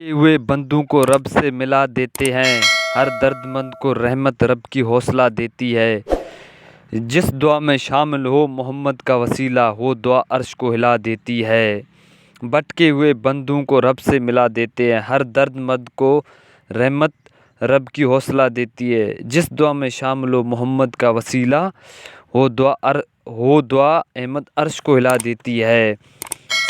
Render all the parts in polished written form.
ہوئے بندوں کو رب سے ملا دیتے ہیں، ہر درد مند کو رحمت رب کی حوصلہ دیتی ہے۔ جس دعا میں شامل ہو محمد کا وسیلہ، وہ دعا عرش کو ہلا دیتی ہے۔ بھٹکے ہوئے بندوں کو رب سے ملا دیتے ہیں، ہر درد مند کو رحمت رب کی حوصلہ دیتی ہے۔ جس دعا میں شامل ہو محمد کا وسیلہ، وہ دعا احمد عرش کو ہلا دیتی ہے۔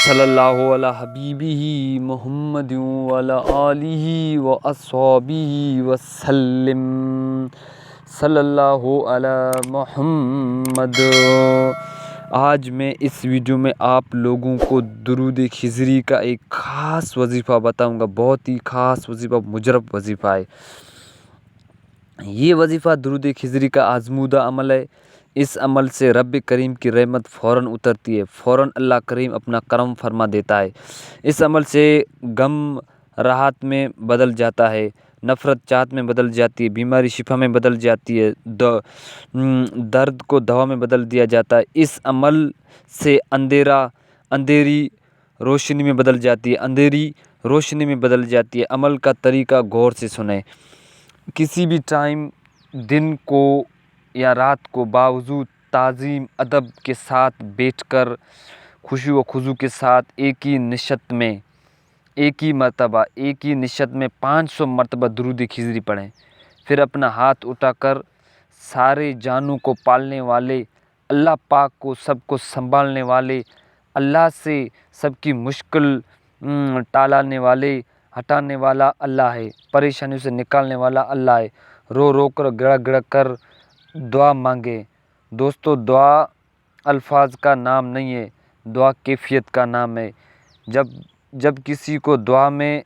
صلی اللہ علی حبیبہ محمد وعلی آلہ واصحابہ وسلم۔ صلی اللہ علی محمد۔ آج میں اس ویڈیو میں آپ لوگوں کو درود خضری کا ایک خاص وظیفہ بتاؤں گا، بہت ہی خاص وظیفہ، مجرب وظیفہ ہے۔ یہ وظیفہ درود خضری کا آزمودہ عمل ہے۔ اس عمل سے رب کریم کی رحمت فوراً اترتی ہے، فوراً اللہ کریم اپنا کرم فرما دیتا ہے۔ اس عمل سے غم راحت میں بدل جاتا ہے، نفرت چاہت میں بدل جاتی ہے، بیماری شفا میں بدل جاتی ہے، درد کو دوا میں بدل دیا جاتا ہے۔ اس عمل سے اندھیری روشنی میں بدل جاتی ہے، اندھیری روشنی میں بدل جاتی ہے۔ عمل کا طریقہ غور سے سنیں۔ کسی بھی ٹائم، دن کو یا رات کو، باوجود تعظیم ادب کے ساتھ بیٹھ کر خشوع و خضوع کے ساتھ ایک ہی نشست میں 500 مرتبہ درود خضری پڑھیں۔ پھر اپنا ہاتھ اٹھا کر سارے جانوں کو پالنے والے اللہ پاک کو، سب کو سنبھالنے والے اللہ سے سب کی مشکل ٹالانے والے، ہٹانے والا اللہ ہے، پریشانیوں سے نکالنے والا اللہ ہے۔ رو رو کر، گڑ گڑ کر دعا مانگے۔ دوستو، دعا الفاظ کا نام نہیں ہے، دعا کیفیت کا نام ہے۔ جب کسی کو دعا میں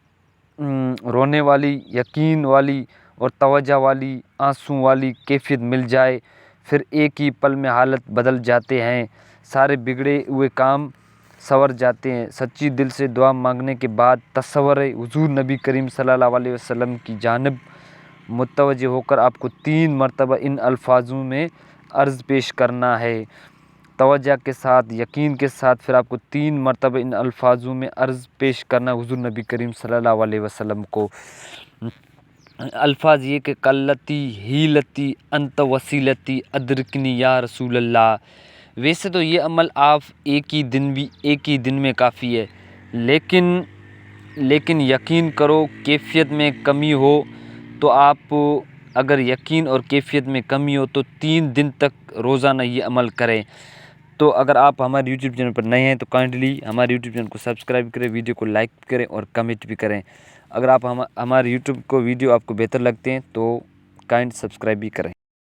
رونے والی، یقین والی اور توجہ والی، آنسوں والی کیفیت مل جائے، پھر ایک ہی پل میں حالت بدل جاتے ہیں، سارے بگڑے ہوئے کام سنور جاتے ہیں۔ سچی دل سے دعا مانگنے کے بعد تصور ہے حضور نبی کریم صلی اللہ علیہ وسلم کی جانب متوجہ ہو کر آپ کو 3 مرتبہ ان الفاظوں میں عرض پیش کرنا ہے۔ توجہ کے ساتھ، یقین کے ساتھ، پھر آپ کو 3 مرتبہ ان الفاظوں میں عرض پیش کرنا حضور نبی کریم صلی اللہ علیہ وسلم کو۔ الفاظ یہ کہ قلتی حیلتی انت وسیلتی ادرکنی یا رسول اللہ۔ ویسے تو یہ عمل آپ ایک ہی دن میں کافی ہے، لیکن یقین کرو کیفیت میں کمی ہو تو آپ، اگر یقین اور کیفیت میں کمی ہو تو 3 دن تک روزانہ یہ عمل کریں۔ تو اگر آپ ہمارے یوٹیوب چینل پر نئے ہیں تو کائنڈلی ہمارے یوٹیوب چینل کو سبسکرائب کریں، ویڈیو کو لائک کریں اور کمنٹ بھی کریں۔ اگر آپ ہمارے یوٹیوب کو ویڈیو آپ کو بہتر لگتے ہیں تو کائنڈ سبسکرائب بھی کریں۔